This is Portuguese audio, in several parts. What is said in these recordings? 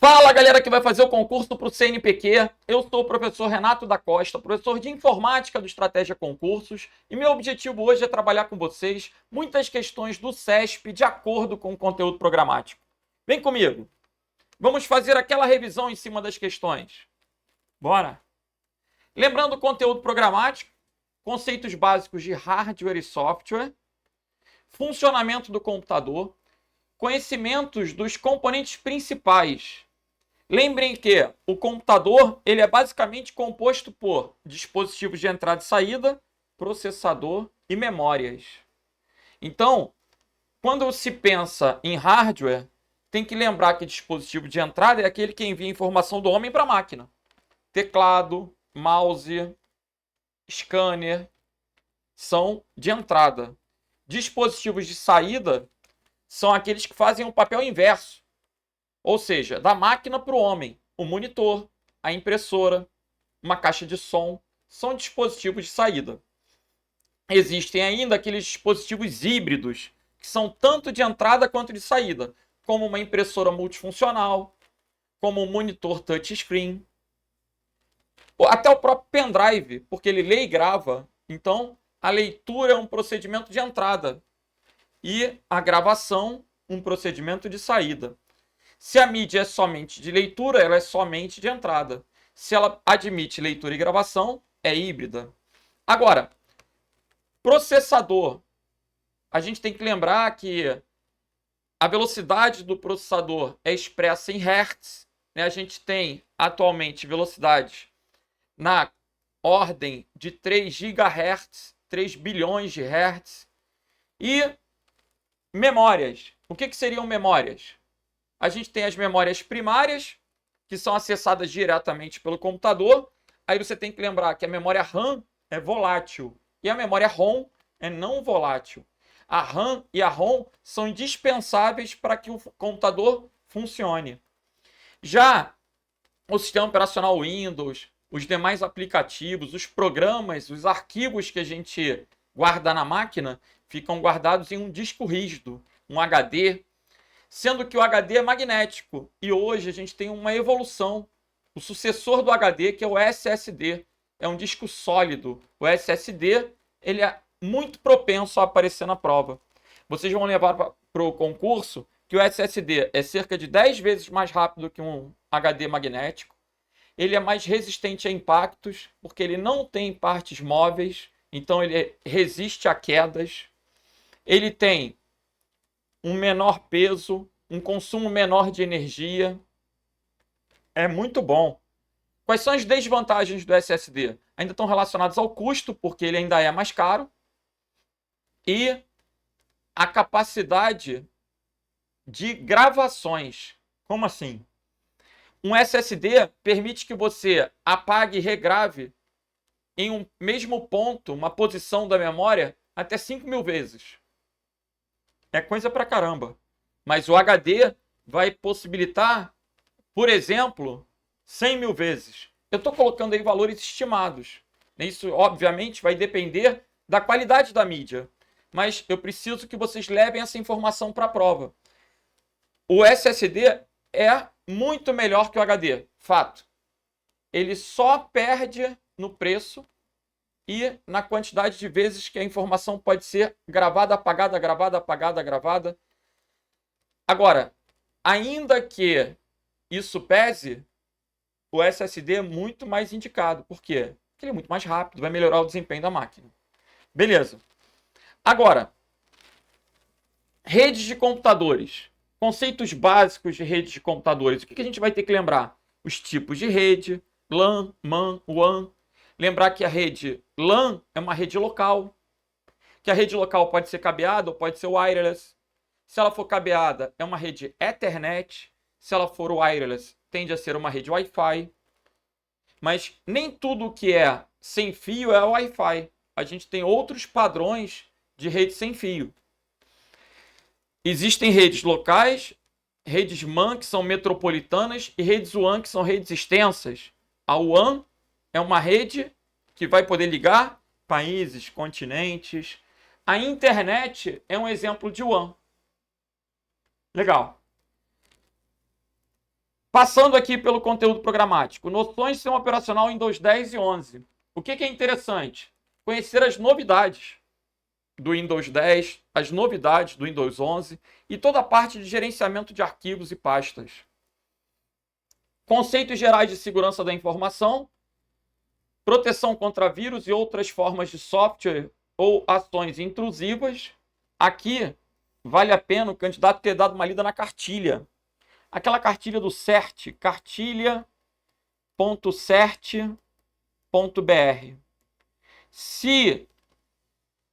Fala, galera que vai fazer o concurso para o CNPq. Eu sou o professor Renato da Costa, professor de Informática do Estratégia Concursos, e meu objetivo hoje é trabalhar com vocês muitas questões do CESP de acordo com o conteúdo programático. Vem comigo. Vamos fazer aquela revisão em cima das questões. Bora! Lembrando o conteúdo programático, conceitos básicos de hardware e software, funcionamento do computador, conhecimentos dos componentes principais. Lembrem que o computador ele é basicamente composto por dispositivos de entrada e saída, processador e memórias. Então, quando se pensa em hardware, tem que lembrar que dispositivo de entrada é aquele que envia informação do homem para a máquina. Teclado, mouse, scanner são de entrada. Dispositivos de saída são aqueles que fazem o papel inverso. Ou seja, da máquina para o homem. O monitor, a impressora, uma caixa de som, são dispositivos de saída. Existem ainda aqueles dispositivos híbridos, que são tanto de entrada quanto de saída, como uma impressora multifuncional, como um monitor touchscreen, até o próprio pendrive, porque ele lê e grava. Então, a leitura é um procedimento de entrada e a gravação um procedimento de saída. Se a mídia é somente de leitura, ela é somente de entrada. Se ela admite leitura e gravação, é híbrida. Agora, processador. A gente tem que lembrar que a velocidade do processador é expressa em Hz. A gente tem atualmente velocidade na ordem de 3 GHz, 3 bilhões de Hz. E memórias. O que seriam memórias? A gente tem as memórias primárias, que são acessadas diretamente pelo computador. Aí você tem que lembrar que a memória RAM é volátil e a memória ROM é não volátil. A RAM e a ROM são indispensáveis para que o computador funcione. Já o sistema operacional Windows, os demais aplicativos, os programas, os arquivos que a gente guarda na máquina ficam guardados em um disco rígido, um HD, sendo que o HD é magnético. E hoje a gente tem uma evolução. O sucessor do HD, que é o SSD, é um disco sólido. O SSD ele é muito propenso a aparecer na prova. Vocês vão levar para o concurso que o SSD é cerca de 10 vezes mais rápido que um HD magnético. Ele é mais resistente a impactos, porque ele não tem partes móveis, então ele resiste a quedas. Ele tem um menor peso, um consumo menor de energia. É muito bom. Quais são as desvantagens do SSD? Ainda estão relacionadas ao custo, porque ele ainda é mais caro, e a capacidade de gravações. Como assim? Um SSD permite que você apague e regrave em um mesmo ponto, uma posição da memória, até 5.000 vezes. É coisa pra caramba. Mas o HD vai possibilitar, por exemplo, 100.000 vezes. Eu estou colocando aí valores estimados. Isso, obviamente, vai depender da qualidade da mídia. Mas eu preciso que vocês levem essa informação para a prova. O SSD é muito melhor que o HD. Fato. Ele só perde no preço e na quantidade de vezes que a informação pode ser gravada, apagada, gravada, apagada, gravada. Agora, ainda que isso pese, o SSD é muito mais indicado. Por quê? Porque ele é muito mais rápido, vai melhorar o desempenho da máquina. Beleza. Agora, redes de computadores. Conceitos básicos de redes de computadores. O que a gente vai ter que lembrar? Os tipos de rede, LAN, MAN, WAN. Lembrar que a rede LAN é uma rede local, que a rede local pode ser cabeada ou pode ser wireless. Se ela for cabeada, é uma rede Ethernet. Se ela for wireless, tende a ser uma rede Wi-Fi. Mas nem tudo que é sem fio é Wi-Fi. A gente tem outros padrões de rede sem fio. Existem redes locais, redes MAN, que são metropolitanas, e redes WAN, que são redes extensas. A WAN é uma rede que vai poder ligar países, continentes. A internet é um exemplo de WAN. Legal. Passando aqui pelo conteúdo programático. Noções de sistema operacional Windows 10 e 11. O que é interessante? Conhecer as novidades do Windows 10, as novidades do Windows 11 e toda a parte de gerenciamento de arquivos e pastas. Conceitos gerais de segurança da informação, proteção contra vírus e outras formas de software ou ações intrusivas. Aqui, vale a pena o candidato ter dado uma lida na cartilha. Aquela cartilha do CERT, cartilha.cert.br. Se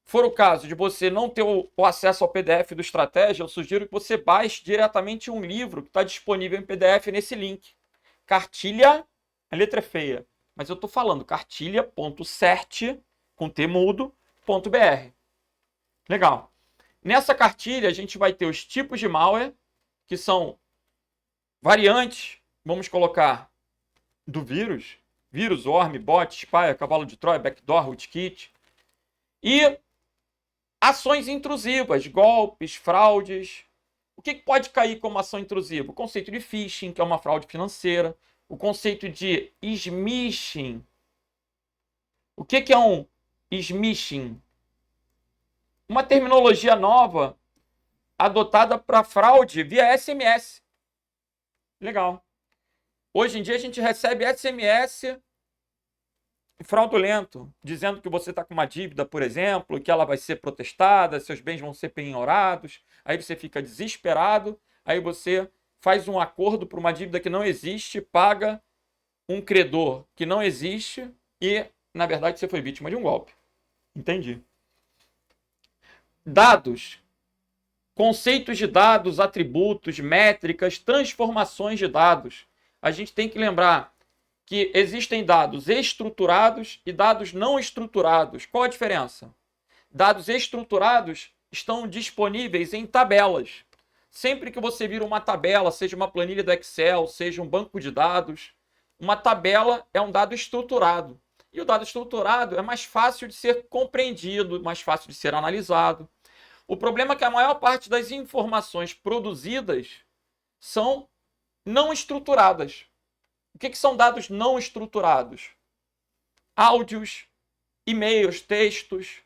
for o caso de você não ter o acesso ao PDF do Estratégia, eu sugiro que você baixe diretamente um livro que está disponível em PDF nesse link. Cartilha, a letra é feia, mas eu estou falando cartilha.cert, com T mudo.br. Legal. Nessa cartilha, a gente vai ter os tipos de malware, que são variantes, vamos colocar, do vírus. Vírus, worm, bot, spy, cavalo de Troia, backdoor, rootkit. E ações intrusivas, golpes, fraudes. O que pode cair como ação intrusiva? O conceito de phishing, que é uma fraude financeira. O conceito de smishing. O que é um smishing? Uma terminologia nova adotada para fraude via SMS. Legal. Hoje em dia a gente recebe SMS fraudulento, dizendo que você está com uma dívida, por exemplo, que ela vai ser protestada, seus bens vão ser penhorados, aí você fica desesperado, aí você faz um acordo por uma dívida que não existe, paga um credor que não existe e, na verdade, você foi vítima de um golpe. Entendi. Dados. Conceitos de dados, atributos, métricas, transformações de dados. A gente tem que lembrar que existem dados estruturados e dados não estruturados. Qual a diferença? Dados estruturados estão disponíveis em tabelas. Sempre que você vira uma tabela, seja uma planilha do Excel, seja um banco de dados, uma tabela é um dado estruturado. E o dado estruturado é mais fácil de ser compreendido, mais fácil de ser analisado. O problema é que a maior parte das informações produzidas são não estruturadas. O que são dados não estruturados? Áudios, e-mails, textos,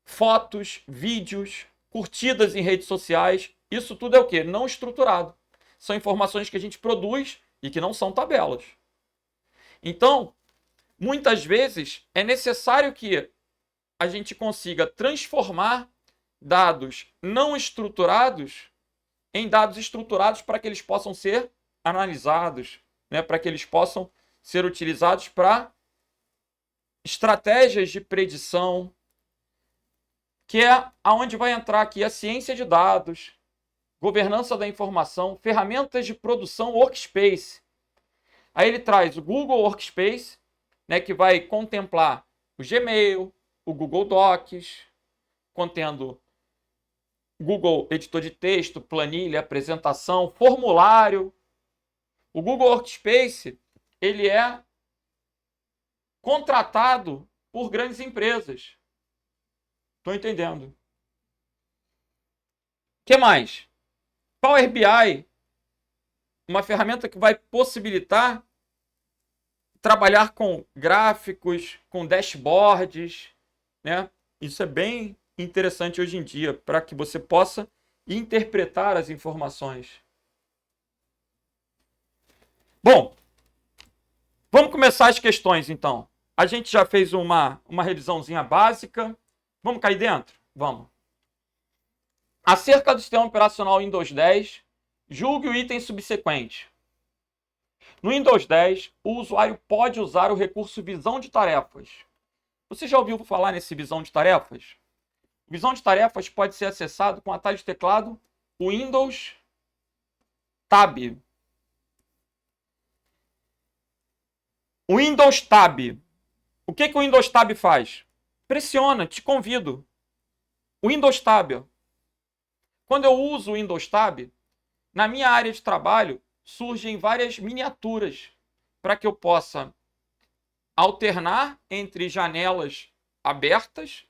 fotos, vídeos, curtidas em redes sociais. Isso tudo é o quê? Não estruturado. São informações que a gente produz e que não são tabelas. Então, muitas vezes é necessário que a gente consiga transformar dados não estruturados em dados estruturados para que eles possam ser analisados, né? Para que eles possam ser utilizados para estratégias de predição, que é aonde vai entrar aqui a ciência de dados, governança da informação, ferramentas de produção Workspace. Aí ele traz o Google Workspace, né, que vai contemplar o Gmail, o Google Docs, contendo Google Editor de Texto, planilha, apresentação, formulário. O Google Workspace, ele é contratado por grandes empresas. Estou entendendo. O que mais? Power BI, uma ferramenta que vai possibilitar trabalhar com gráficos, com dashboards, né? Isso é bem interessante hoje em dia, para que você possa interpretar as informações. Bom, vamos começar as questões, então. A gente já fez uma revisãozinha básica. Vamos cair dentro? Vamos. Acerca do sistema operacional Windows 10, julgue o item subsequente. No Windows 10, o usuário pode usar o recurso Visão de Tarefas. Você já ouviu falar nesse Visão de Tarefas? O Visão de Tarefas pode ser acessado com o atalho de teclado Windows Tab. O Windows Tab. O que o Windows Tab faz? Pressiona, te convido. O Windows Tab. Quando eu uso o Windows Tab, na minha área de trabalho, surgem várias miniaturas para que eu possa alternar entre janelas abertas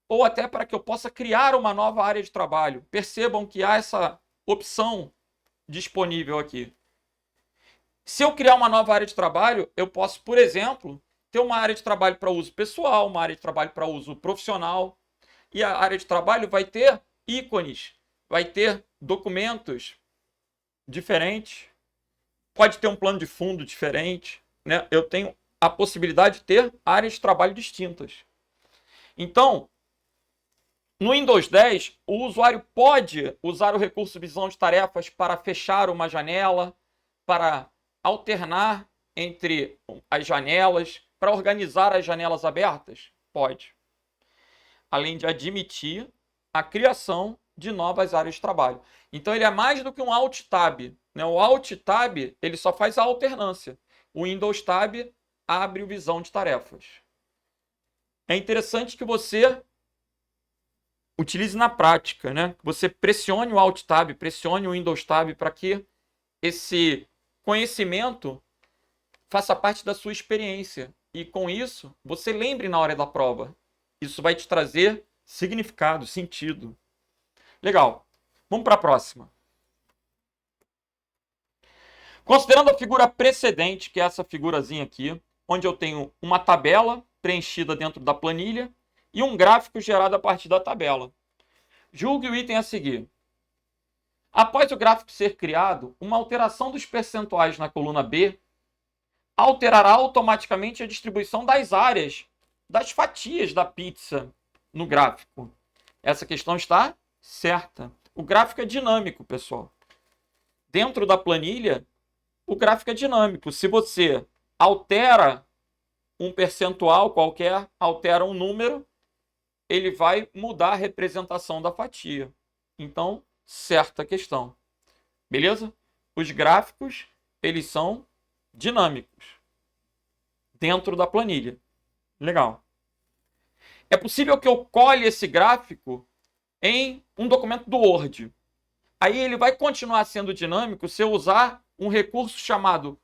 ou até para que eu possa criar uma nova área de trabalho. Percebam que há essa opção disponível aqui. Se eu criar uma nova área de trabalho, eu posso, por exemplo, ter uma área de trabalho para uso pessoal, uma área de trabalho para uso profissional. E a área de trabalho vai ter ícones, vai ter documentos diferentes, pode ter um plano de fundo diferente, né? Eu tenho a possibilidade de ter áreas de trabalho distintas. Então, no Windows 10, o usuário pode usar o recurso visão de tarefas para fechar uma janela, para alternar entre as janelas, para organizar as janelas abertas? Pode. Além de admitir a criação de novas áreas de trabalho. Então, ele é mais do que um Alt Tab, né? O Alt Tab ele só faz a alternância. O Windows Tab abre o visão de tarefas. É interessante que você utilize na prática, né? Você pressione o Alt Tab, pressione o Windows Tab para que esse conhecimento faça parte da sua experiência. E com isso, você lembre na hora da prova. Isso vai te trazer significado, sentido. Legal. Vamos para a próxima. Considerando a figura precedente, que é essa figurazinha aqui, onde eu tenho uma tabela preenchida dentro da planilha e um gráfico gerado a partir da tabela. Julgue o item a seguir. Após o gráfico ser criado, uma alteração dos percentuais na coluna B alterará automaticamente a distribuição das áreas, das fatias da pizza no gráfico. Essa questão está certa. O gráfico é dinâmico, pessoal. Dentro da planilha, o gráfico é dinâmico. Se você altera um percentual qualquer, altera um número, ele vai mudar a representação da fatia. Então, certa questão. Beleza? Os gráficos, eles são dinâmicos dentro da planilha. Legal. É possível que eu colhe esse gráfico em um documento do Word. Aí ele vai continuar sendo dinâmico se eu usar um recurso chamado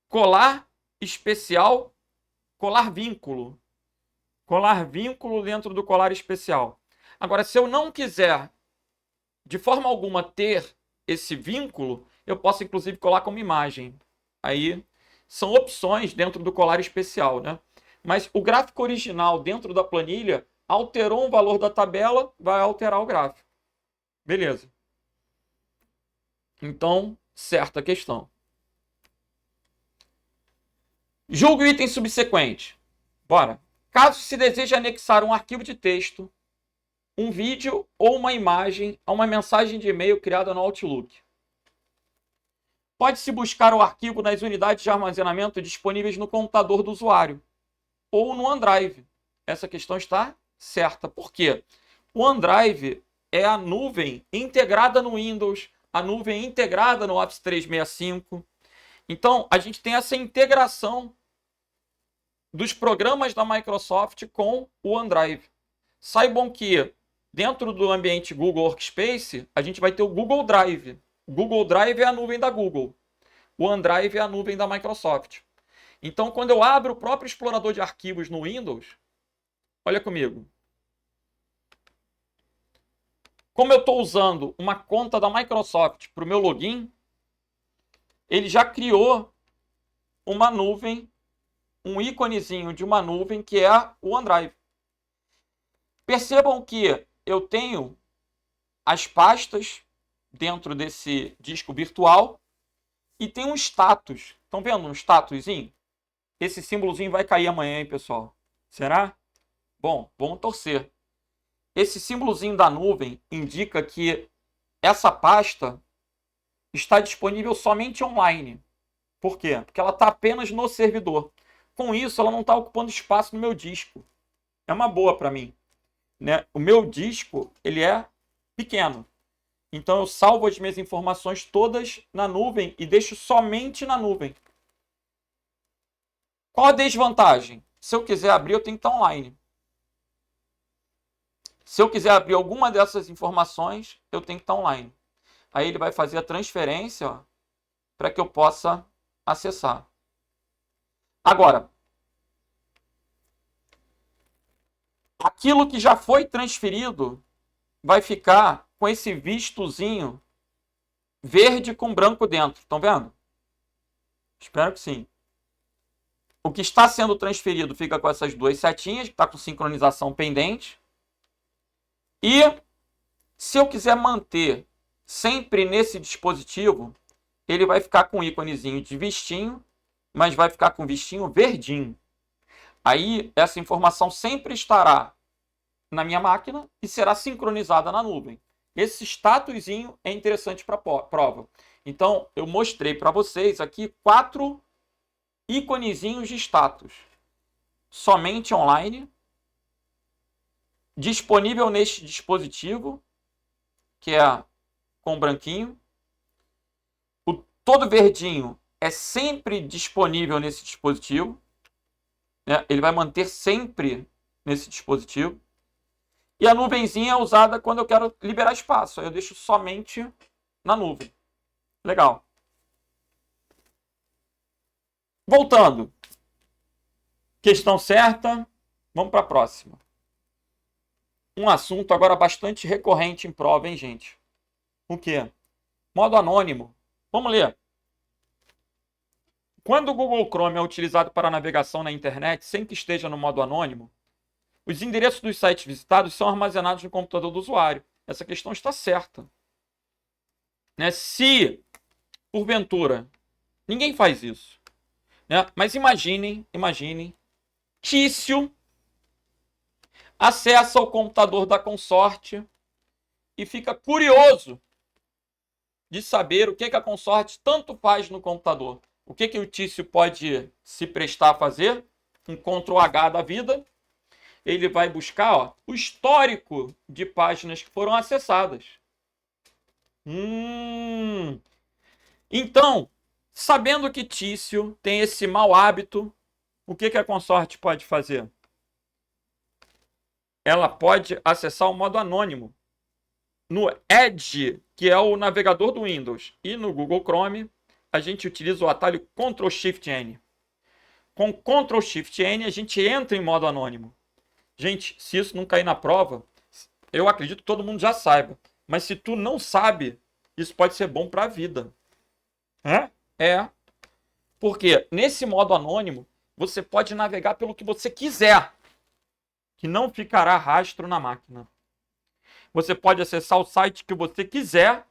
colar especial, colar vínculo. Colar vínculo dentro do colar especial. Agora, se eu não quiser de forma alguma ter esse vínculo, eu posso inclusive colar como imagem. Aí são opções dentro do colar especial, né? Mas o gráfico original dentro da planilha alterou um valor da tabela, vai alterar o gráfico. Beleza. Então, certa questão. Julgue o item subsequente. Bora. Caso se deseje anexar um arquivo de texto, um vídeo ou uma imagem a uma mensagem de e-mail criada no Outlook. Pode-se buscar o arquivo nas unidades de armazenamento disponíveis no computador do usuário ou no OneDrive. Essa questão está certa. Por quê? O OneDrive é a nuvem integrada no Windows, a nuvem integrada no Office 365. Então, a gente tem essa integração dos programas da Microsoft com o OneDrive. Saibam que dentro do ambiente Google Workspace, a gente vai ter o Google Drive. O Google Drive é a nuvem da Google. O OneDrive é a nuvem da Microsoft. Então, quando eu abro o próprio explorador de arquivos no Windows, olha comigo. Como eu estou usando uma conta da Microsoft para o meu login, ele já criou uma nuvem, um íconezinho de uma nuvem que é o OneDrive. Percebam que eu tenho as pastas dentro desse disco virtual e tem um status. Estão vendo um statuszinho? Esse símbolozinho vai cair amanhã, hein, pessoal? Será? Bom, vamos torcer. Esse símbolozinho da nuvem indica que essa pasta está disponível somente online. Por quê? Porque ela está apenas no servidor. Com isso, ela não está ocupando espaço no meu disco. É uma boa para mim, né? O meu disco ele é pequeno. Então, eu salvo as minhas informações todas na nuvem e deixo somente na nuvem. Qual a desvantagem? Se eu quiser abrir, eu tenho que estar online. Se eu quiser abrir alguma dessas informações, eu tenho que estar online. Aí ele vai fazer a transferência para que eu possa acessar. Agora, aquilo que já foi transferido vai ficar com esse vistozinho verde com branco dentro. Estão vendo? Espero que sim. O que está sendo transferido fica com essas duas setinhas, que está com sincronização pendente. E se eu quiser manter sempre nesse dispositivo, ele vai ficar com um íconezinho de vistinho, mas vai ficar com vistinho verdinho. Aí essa informação sempre estará na minha máquina e será sincronizada na nuvem. Esse statusinho é interessante para a prova. Então, eu mostrei para vocês aqui 4 íconezinhos de status. Somente online, disponível neste dispositivo, que é com branquinho. O todo verdinho é sempre disponível nesse dispositivo, né? Ele vai manter sempre nesse dispositivo. E a nuvenzinha é usada quando eu quero liberar espaço. Aí eu deixo somente na nuvem. Legal. Voltando. Questão certa. Vamos para a próxima. Um assunto agora bastante recorrente em prova, hein, gente? O quê? Modo anônimo. Vamos ler. Quando o Google Chrome é utilizado para navegação na internet, sem que esteja no modo anônimo, os endereços dos sites visitados são armazenados no computador do usuário. Essa questão está certa. Né? Se, porventura, ninguém faz isso. Né? Mas imaginem, Tício acessa o computador da consorte e fica curioso de saber o que a consorte tanto faz no computador. O que o Tício pode se prestar a fazer? Um Ctrl+H da vida. Ele vai buscar o histórico de páginas que foram acessadas. Então, sabendo que Tício tem esse mau hábito, o que a consorte pode fazer? Ela pode acessar o modo anônimo. No Edge, que é o navegador do Windows, e no Google Chrome, a gente utiliza o atalho Ctrl+Shift+N. Com Ctrl+Shift+N, a gente entra em modo anônimo. Gente, se isso não cair na prova, eu acredito que todo mundo já saiba. Mas se tu não sabe, isso pode ser bom para a vida. É. Porque nesse modo anônimo, você pode navegar pelo que você quiser, que não ficará rastro na máquina. Você pode acessar o site que você quiser,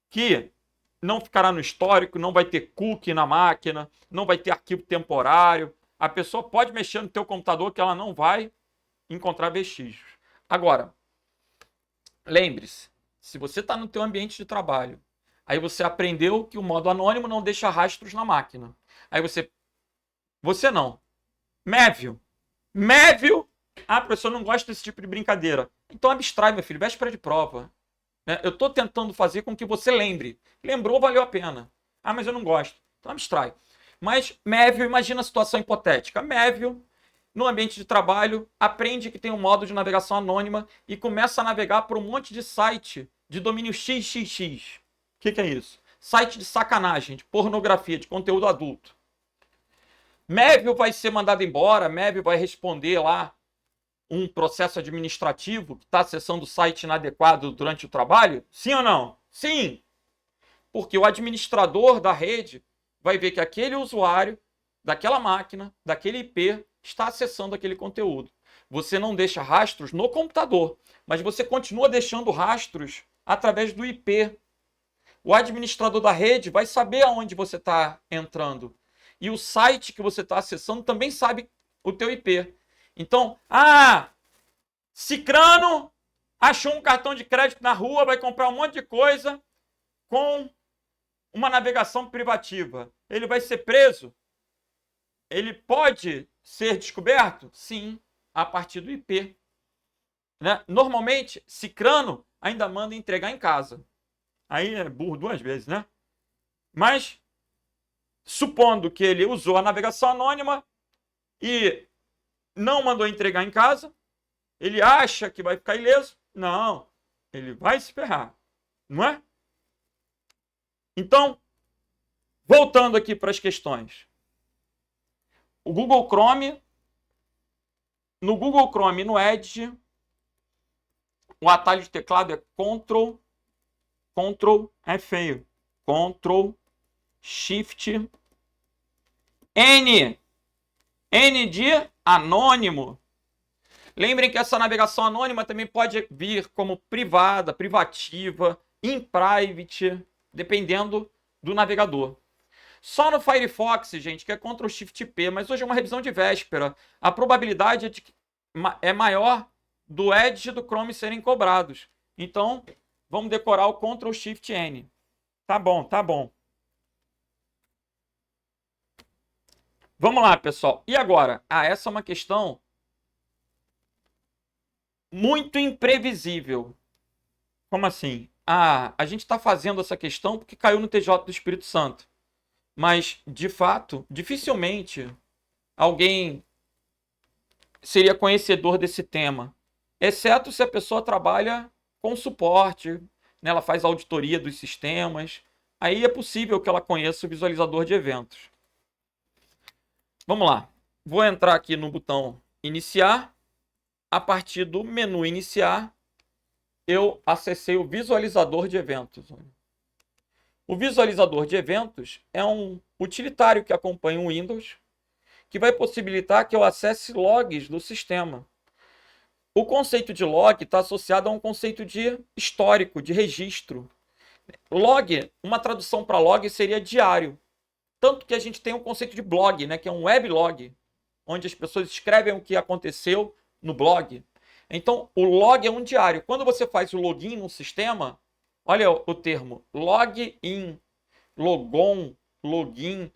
que não ficará no histórico, não vai ter cookie na máquina, não vai ter arquivo temporário. A pessoa pode mexer no teu computador que ela não vai encontrar vestígios. Agora, lembre-se, se você está no teu ambiente de trabalho, aí você aprendeu que o modo anônimo não deixa rastros na máquina. Aí você não. Mévio, a pessoa não gosta desse tipo de brincadeira. Então abstrai, meu filho, véspera de prova. Eu estou tentando fazer com que você lembre. Lembrou, valeu a pena. Ah, mas eu não gosto. Então abstrai. Mas Mévio, imagina a situação hipotética. Mévio, no ambiente de trabalho, aprende que tem um modo de navegação anônima e começa a navegar por um monte de site de domínio XXX. O que é isso? Site de sacanagem, de pornografia, de conteúdo adulto. Mévio vai ser mandado embora, Mévio vai responder lá um processo administrativo que está acessando o site inadequado durante o trabalho? Sim ou não? Sim! Porque o administrador da rede vai ver que aquele usuário daquela máquina, daquele IP, está acessando aquele conteúdo. Você não deixa rastros no computador, mas você continua deixando rastros através do IP. O administrador da rede vai saber aonde você está entrando. E o site que você está acessando também sabe o teu IP. Então, Cicrano achou um cartão de crédito na rua, vai comprar um monte de coisa com uma navegação privativa. Ele vai ser preso? Ele pode ser descoberto? Sim, a partir do IP. Né? Normalmente, Cicrano ainda manda entregar em casa. Aí é burro 2 vezes, né? Mas, supondo que ele usou a navegação anônima e não mandou entregar em casa, ele acha que vai ficar ileso? Não, ele vai se ferrar, não é? Então, voltando aqui para as questões. O Google Chrome, no Google Chrome e no Edge, o atalho de teclado é Ctrl, Ctrl é feio. Ctrl, Shift, N. N de anônimo. Lembrem que essa navegação anônima também pode vir como privada, privativa, in private, dependendo do navegador. Só no Firefox, gente, que é Ctrl Shift P, mas hoje é uma revisão de véspera. A probabilidade é maior do Edge e do Chrome serem cobrados. Então, vamos decorar o Ctrl Shift N. Tá bom, tá bom. Vamos lá, pessoal. E agora? Essa é uma questão muito imprevisível. Como assim? A gente está fazendo essa questão porque caiu no TJ do Espírito Santo. Mas, de fato, dificilmente alguém seria conhecedor desse tema. Exceto se a pessoa trabalha com suporte, né? Ela faz auditoria dos sistemas. Aí é possível que ela conheça o visualizador de eventos. Vamos lá. Vou entrar aqui no botão Iniciar. A partir do menu Iniciar, eu acessei o visualizador de eventos. O visualizador de eventos é um utilitário que acompanha o Windows, que vai possibilitar que eu acesse logs do sistema. O conceito de log está associado a um conceito de histórico, de registro. Log, uma tradução para log seria diário. Tanto que a gente tem um conceito de blog, né, que é um weblog, onde as pessoas escrevem o que aconteceu no blog. Então, o log é um diário. Quando você faz o login no sistema, olha o termo, login, logon, login,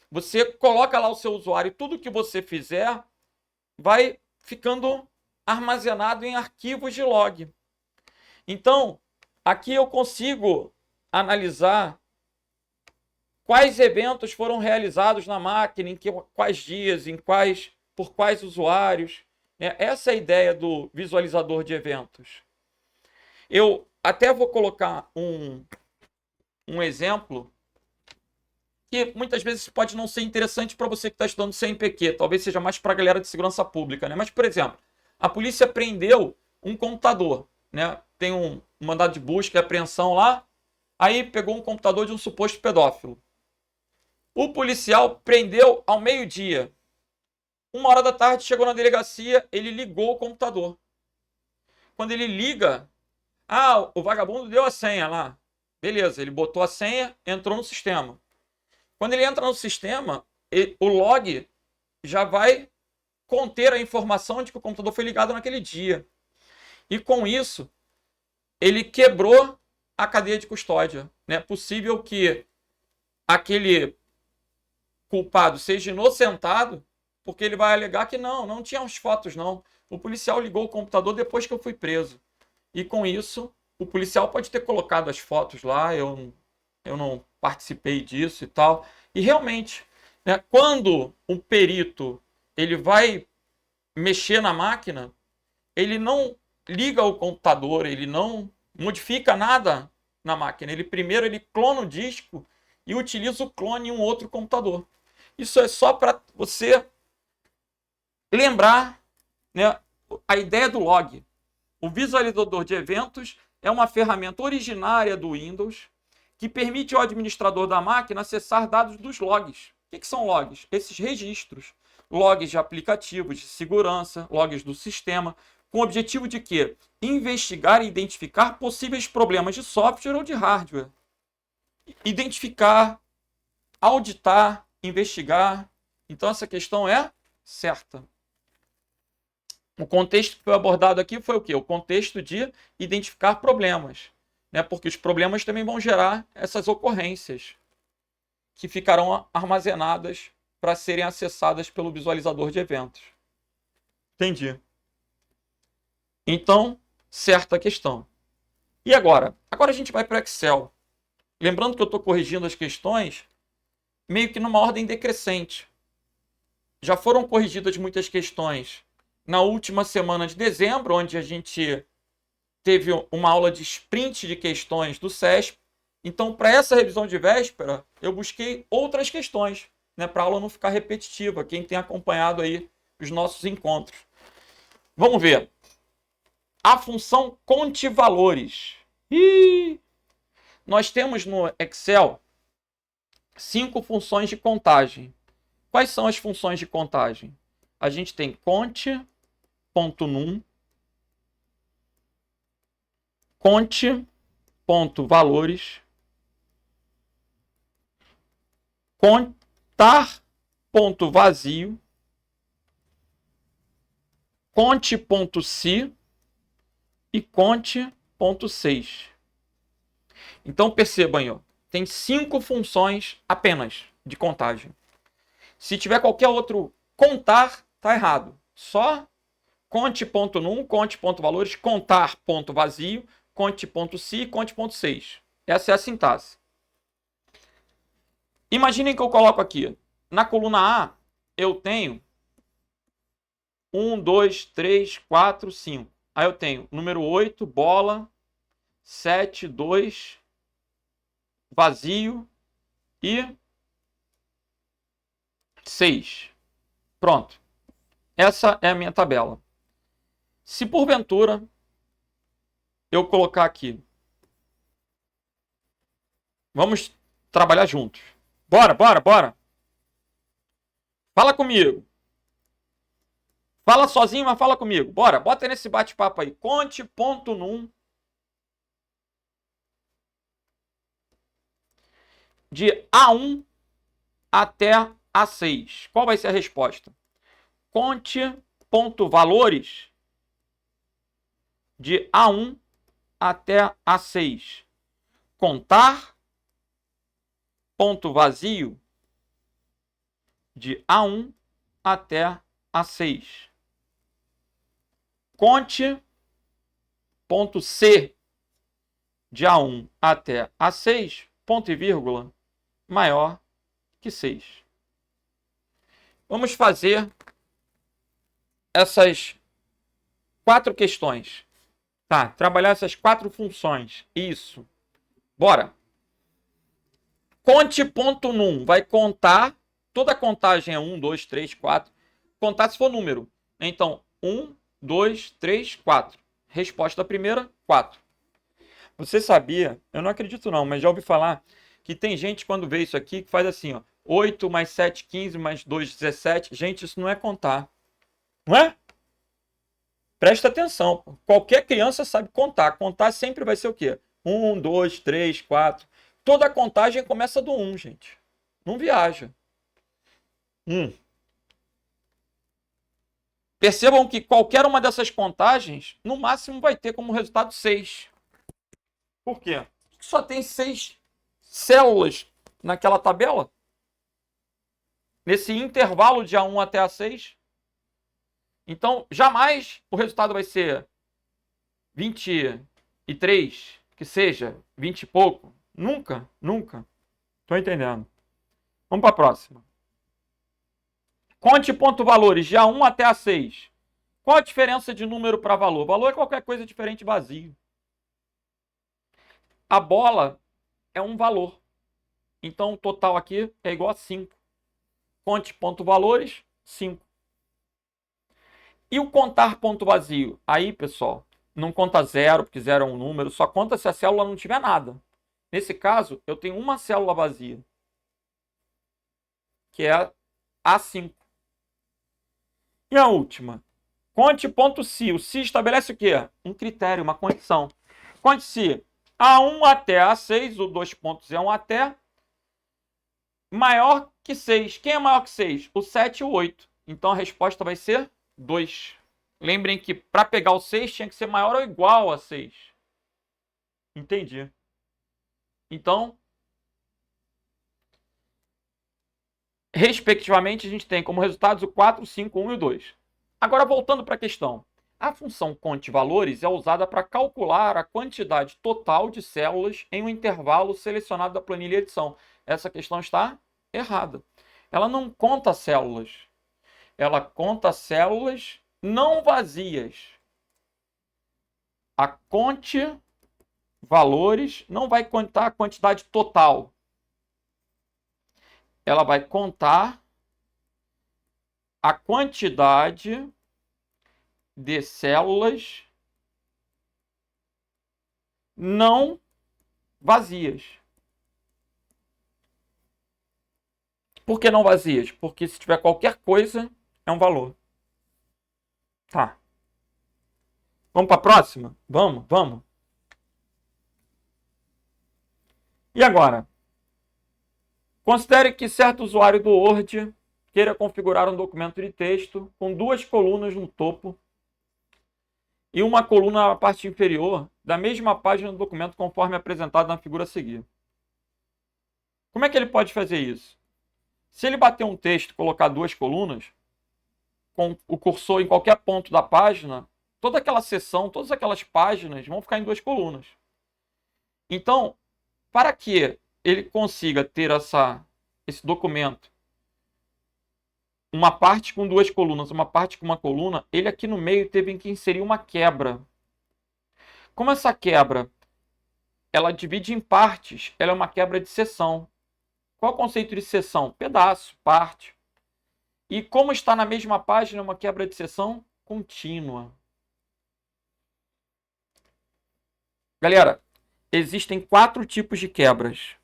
você coloca lá o seu usuário, tudo que você fizer vai ficando armazenado em arquivos de log. Então, aqui eu consigo analisar quais eventos foram realizados na máquina, em quais dias, por quais usuários. Essa é a ideia do visualizador de eventos. Eu até vou colocar um exemplo que muitas vezes pode não ser interessante para você que está estudando CNPq, talvez seja mais para a galera de segurança pública, né? Mas, por exemplo, a polícia prendeu um computador, né? Tem um mandado de busca e apreensão lá, aí pegou um computador de um suposto pedófilo. O policial prendeu ao meio-dia. 1h da tarde, chegou na delegacia, ele ligou o computador. Quando ele liga, o vagabundo deu a senha lá. Beleza, ele botou a senha, entrou no sistema. Quando ele entra no sistema, o log já vai conter a informação de que o computador foi ligado naquele dia. E com isso, ele quebrou a cadeia de custódia. É possível que aquele culpado seja inocentado, porque ele vai alegar que não tinha as fotos não. O policial ligou o computador depois que eu fui preso. E com isso, o policial pode ter colocado as fotos lá, eu não participei disso e tal. E realmente, né, quando o perito ele vai mexer na máquina, ele não liga o computador, ele não modifica nada na máquina. Primeiro ele clona o disco e utiliza o clone em um outro computador. Isso é só para você lembrar, né, a ideia do log. O visualizador de eventos é uma ferramenta originária do Windows que permite ao administrador da máquina acessar dados dos logs. O que são logs? Esses registros. Logs de aplicativos de segurança, logs do sistema, com o objetivo de quê? Investigar e identificar possíveis problemas de software ou de hardware. Identificar, auditar, investigar. Então essa questão é certa. O contexto que foi abordado aqui foi o quê? O contexto de identificar problemas, né? Porque os problemas também vão gerar essas ocorrências que ficarão armazenadas para serem acessadas pelo visualizador de eventos. Entendi. Então, certa questão. E agora? Agora a gente vai para o Excel. Lembrando que eu estou corrigindo as questões meio que numa ordem decrescente. Já foram corrigidas muitas questões na última semana de dezembro, onde a gente teve uma aula de sprint de questões do CESP. Então, para essa revisão de véspera, eu busquei outras questões, né, para a aula não ficar repetitiva, quem tem acompanhado aí os nossos encontros. Vamos ver. A função conte valores. nós temos no Excel 5 funções de contagem. Quais são as funções de contagem? A gente tem conte.num, conte.valores, contar.vazio, conte.se e conte.6. Então percebam aí, ó, tem 5 funções apenas de contagem. Se tiver qualquer outro contar, tá errado. Só conte.num, conte.valores, contar.vazio, conte.se e conte.6. Essa é a sintaxe. Imaginem que eu coloco aqui, na coluna A, eu tenho 1, 2, 3, 4, 5. Aí eu tenho número 8, bola, 7, 2, vazio e 6. Pronto. Essa é a minha tabela. Se porventura eu colocar aqui, vamos trabalhar juntos. Bora, bora, bora. Fala comigo. Fala sozinho, mas fala comigo. Bora, bota nesse bate-papo aí. Conte.num de A1 até A6. Qual vai ser a resposta? Conte.valores de A1 até A6. Contar.vazio de A1 até A6. Conte.c de A1 até A6, ponto e vírgula, maior que 6. Vamos fazer essas 4 questões. Tá, trabalhar essas 4 funções. Isso. Bora. Conte.num vai contar, toda contagem é 1, 2, 3, 4. Contar se for número. Então, 1, 2, 3, 4. Resposta primeira, 4. Você sabia, eu não acredito não, mas já ouvi falar que tem gente quando vê isso aqui que faz assim, ó, 8 mais 7, 15 mais 2, 17. Gente, isso não é contar. Não é? Presta atenção. Qualquer criança sabe contar. Contar sempre vai ser o quê? 1, 2, 3, 4. Toda a contagem começa do 1, gente. Não viaja. 1. Percebam que qualquer uma dessas contagens, no máximo, vai ter como resultado 6. Por quê? Só tem 6 células naquela tabela. Nesse intervalo de A1 até A6. Então, jamais o resultado vai ser 23, que seja 20 e pouco. Nunca, nunca. Estou entendendo. Vamos para a próxima. Conte.valores de A1 até A6. Qual a diferença de número para valor? Valor é qualquer coisa diferente vazio. A bola é um valor. Então, o total aqui é igual a 5. Conte.valores, 5. E o contar ponto vazio? Aí, pessoal, não conta zero, porque zero é um número, só conta se a célula não tiver nada. Nesse caso, eu tenho uma célula vazia, que é A5. E a última? Conte.se. O se estabelece o quê? Um critério, uma condição. Conte-se A1 até A6, o 2 pontos é um até, maior que 6. Quem é maior que 6? O 7 e o 8. Então a resposta vai ser 2. Lembrem que para pegar o 6 tinha que ser maior ou igual a 6. Entendi. Então, respectivamente, a gente tem como resultados o 4, 5, 1 e o 2. Agora, voltando para a questão. A função conte-valores é usada para calcular a quantidade total de células em um intervalo selecionado da planilha edição. Essa questão está errada. Ela não conta células. Ela conta células não vazias. A conte-valores não vai contar a quantidade total. Ela vai contar a quantidade de células não vazias. Por que não vazias? Porque se tiver qualquer coisa, é um valor. Tá. Vamos para a próxima? Vamos. E agora? Considere que certo usuário do Word queira configurar um documento de texto com 2 colunas no topo e uma coluna na parte inferior da mesma página do documento conforme apresentado na figura a seguir. Como é que ele pode fazer isso? Se ele bater um texto e colocar 2 colunas, com o cursor em qualquer ponto da página, toda aquela seção, todas aquelas páginas vão ficar em 2 colunas. Então, para que ele consiga ter esse documento, uma parte com 2 colunas, uma parte com uma coluna, ele aqui no meio teve que inserir uma quebra. Como essa quebra, ela divide em partes, ela é uma quebra de seção. Qual é o conceito de seção? Pedaço, parte. E como está na mesma página, é uma quebra de seção contínua. Galera, existem 4 tipos de quebras.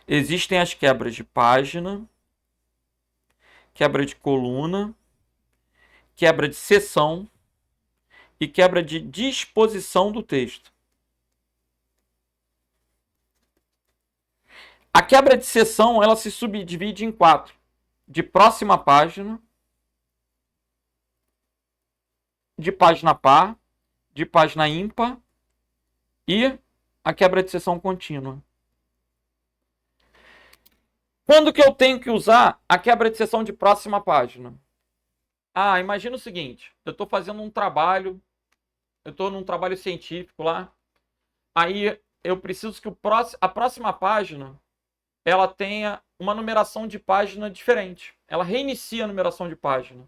Existem as quebras de página, quebra de coluna, quebra de seção e quebra de disposição do texto. A quebra de seção, ela se subdivide em 4. De próxima página, de página par, de página ímpar e a quebra de seção contínua. Quando que eu tenho que usar a quebra de seção de próxima página? Imagina o seguinte, eu estou fazendo um trabalho, eu estou num trabalho científico lá, aí eu preciso que a próxima página ela tenha uma numeração de página diferente. Ela reinicia a numeração de página.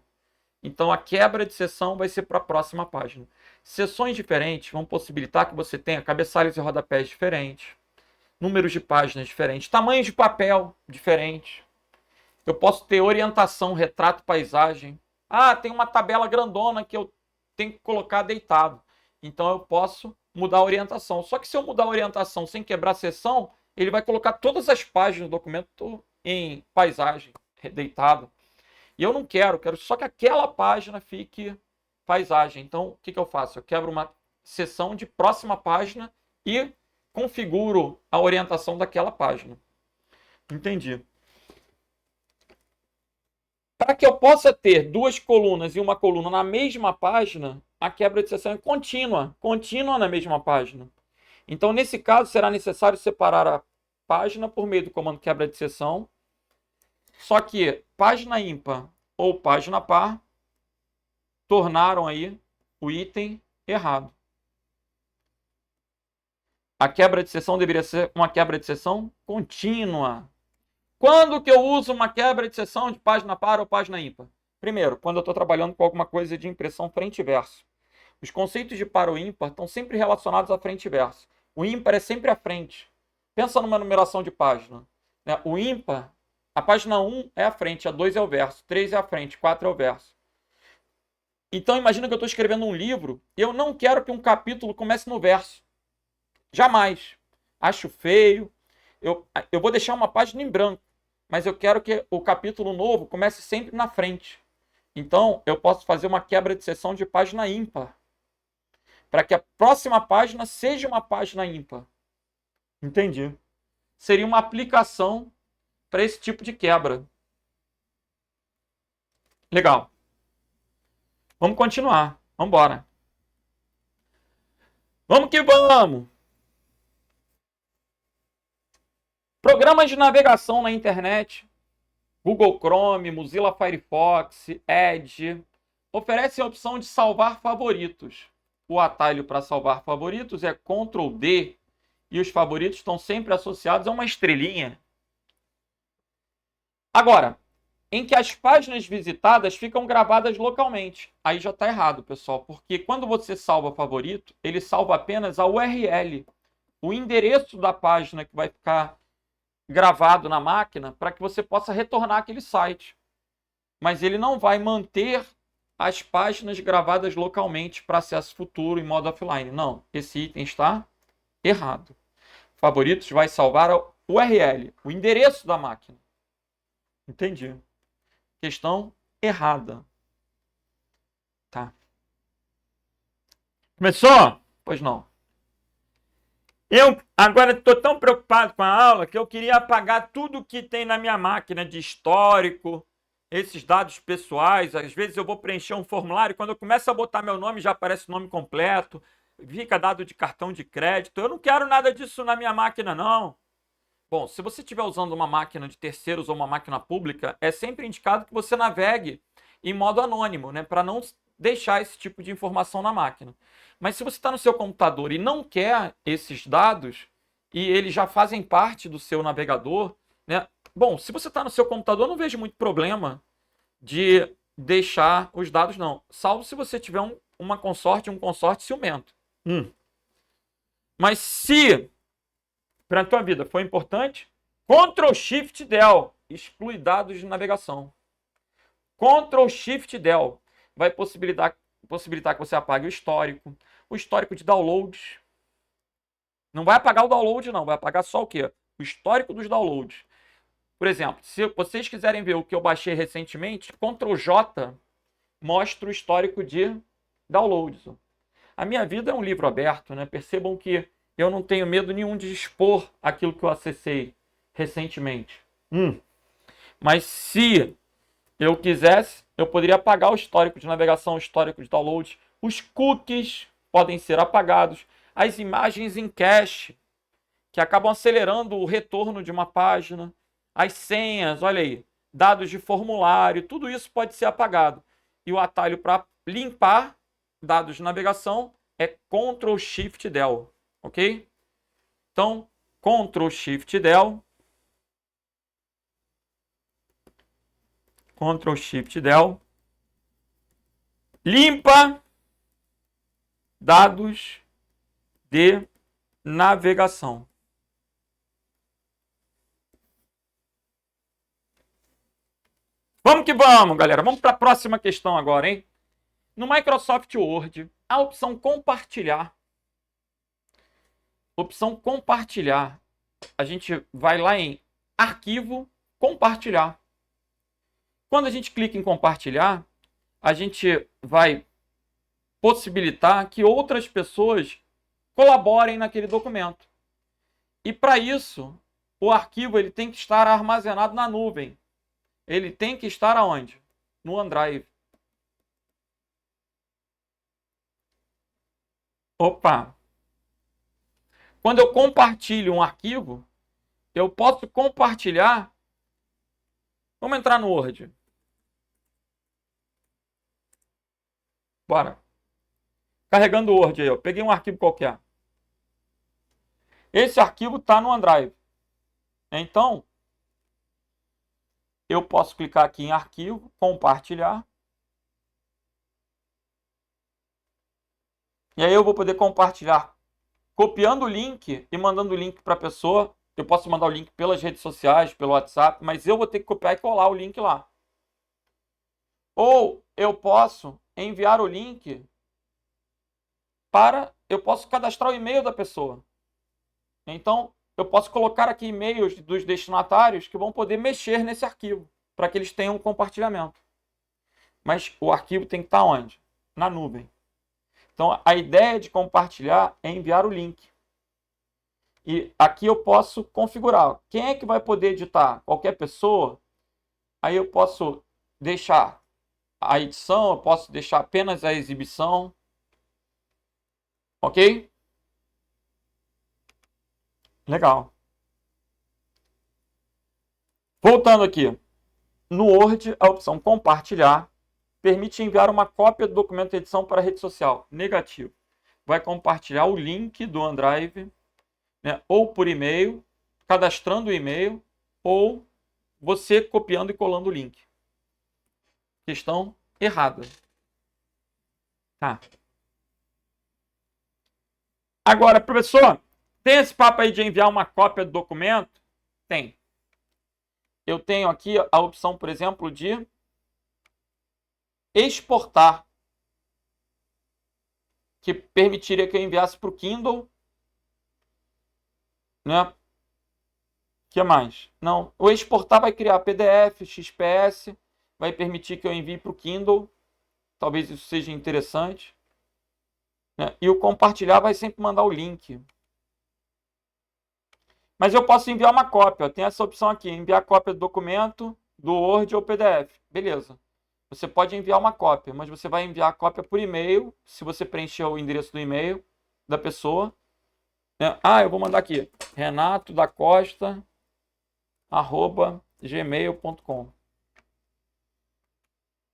Então, a quebra de seção vai ser para a próxima página. Seções diferentes vão possibilitar que você tenha cabeçalhos e rodapés diferentes, números de páginas diferentes, tamanhos de papel diferentes. Eu posso ter orientação, retrato, paisagem. Tem uma tabela grandona que eu tenho que colocar deitado. Então, eu posso mudar a orientação. Só que se eu mudar a orientação sem quebrar a seção, ele vai colocar todas as páginas do documento em paisagem, deitado. E eu não quero só que aquela página fique paisagem. Então, o que eu faço? Eu quebro uma seção de próxima página e configuro a orientação daquela página. Entendi. Para que eu possa ter 2 colunas e uma coluna na mesma página, a quebra de seção é contínua na mesma página. Então, nesse caso, será necessário separar a página por meio do comando quebra de seção. Só que página ímpar ou página par tornaram aí o item errado. A quebra de seção deveria ser uma quebra de seção contínua. Quando que eu uso uma quebra de seção de página par ou página ímpar? Primeiro, quando eu estou trabalhando com alguma coisa de impressão frente e verso. Os conceitos de par ou ímpar estão sempre relacionados a frente e verso. O ímpar é sempre à frente. Pensa numa numeração de página. O ímpar, a página 1 é a frente, a 2 é o verso, 3 é a frente, 4 é o verso. Então imagina que eu estou escrevendo um livro e eu não quero que um capítulo comece no verso. Jamais. Acho feio. Eu vou deixar uma página em branco, mas eu quero que o capítulo novo comece sempre na frente. Então eu posso fazer uma quebra de seção de página ímpar, para que a próxima página seja uma página ímpar. Entendi. Seria uma aplicação para esse tipo de quebra. Legal. Vamos continuar. Vamos embora. Vamos que vamos! Programas de navegação na internet, Google Chrome, Mozilla Firefox, Edge, oferecem a opção de salvar favoritos. O atalho para salvar favoritos é Ctrl D e os favoritos estão sempre associados a uma estrelinha. Agora, em que as páginas visitadas ficam gravadas localmente. Aí já está errado, pessoal, porque quando você salva favorito, ele salva apenas a URL, o endereço da página que vai ficar gravado na máquina para que você possa retornar aquele site. Mas ele não vai manter as páginas gravadas localmente para acesso futuro em modo offline. Não, esse item está errado. Favoritos vai salvar a URL, o endereço da máquina. Entendi. Questão errada. Tá. Começou? Pois não. Eu agora estou tão preocupado com a aula que eu queria apagar tudo que tem na minha máquina de histórico, esses dados pessoais. Às vezes eu vou preencher um formulário, quando eu começo a botar meu nome já aparece o nome completo, fica dado de cartão de crédito. Eu não quero nada disso na minha máquina, não. Bom, se você estiver usando uma máquina de terceiros ou uma máquina pública, é sempre indicado que você navegue em modo anônimo, né, para não deixar esse tipo de informação na máquina. Mas se você está no seu computador e não quer esses dados, e eles já fazem parte do seu navegador, né? Bom, se você está no seu computador, eu não vejo muito problema de deixar os dados, não. Salvo se você tiver um consorte ciumento. Mas se para a tua vida foi importante, Ctrl Shift Del exclui dados de navegação. Ctrl Shift Del vai possibilitar que você apague o histórico de downloads. Não vai apagar o download, não. Vai apagar só o quê? O histórico dos downloads. Por exemplo, se vocês quiserem ver o que eu baixei recentemente, Ctrl J mostra o histórico de downloads. A minha vida é um livro aberto, né? Percebam que eu não tenho medo nenhum de expor aquilo que eu acessei recentemente. Mas se eu quisesse, eu poderia apagar o histórico de navegação, o histórico de download. Os cookies podem ser apagados. As imagens em cache, que acabam acelerando o retorno de uma página. As senhas, olha aí. Dados de formulário, tudo isso pode ser apagado. E o atalho para limpar dados de navegação é Ctrl Shift Del, ok? Então, Ctrl Shift Del. Ctrl Shift Del. Limpa dados de navegação. Vamos que vamos, galera. Vamos para a próxima questão agora, hein? No Microsoft Word, a opção compartilhar. Opção compartilhar. A gente vai lá em arquivo, compartilhar. Quando a gente clica em compartilhar, a gente vai possibilitar que outras pessoas colaborem naquele documento. E para isso, o arquivo ele tem que estar armazenado na nuvem. Ele tem que estar aonde? No OneDrive. Opa! Quando eu compartilho um arquivo, eu posso compartilhar. Vamos entrar no Word. Bora. Carregando o Word aí, eu peguei um arquivo qualquer. Esse arquivo está no OneDrive. Então, eu posso clicar aqui em arquivo, compartilhar. E aí eu vou poder compartilhar copiando o link e mandando o link para a pessoa. Eu posso mandar o link pelas redes sociais, pelo WhatsApp, mas eu vou ter que copiar e colar o link lá. Ou eu posso enviar o link para... Eu posso cadastrar o e-mail da pessoa. Então, eu posso colocar aqui e-mails dos destinatários que vão poder mexer nesse arquivo, para que eles tenham um compartilhamento. Mas o arquivo tem que estar onde? Na nuvem. Então, a ideia de compartilhar é enviar o link. E aqui eu posso configurar. Quem é que vai poder editar? Qualquer pessoa. Aí eu posso deixar a edição, eu posso deixar apenas a exibição. Ok? Legal. Voltando aqui. No Word, a opção compartilhar permite enviar uma cópia do documento de edição para a rede social. Negativo. Vai compartilhar o link do OneDrive, né, ou por e-mail, cadastrando o e-mail, ou você copiando e colando o link. Questão errada. Tá. Agora, professor, tem esse papo aí de enviar uma cópia do documento? Tem. Eu tenho aqui a opção, por exemplo, de exportar, que permitiria que eu enviasse para o Kindle né? Que mais? Não, o exportar vai criar PDF, XPS, vai permitir que eu envie para o Kindle. Talvez isso seja interessante, né? E o compartilhar vai sempre mandar o link. Mas eu posso enviar uma cópia. Tem essa opção aqui, enviar cópia do documento, do Word ou PDF. Beleza. Você pode enviar uma cópia, mas você vai enviar a cópia por e-mail, se você preencher o endereço do e-mail da pessoa, né? Eu vou mandar aqui, renatodacosta@gmail.com.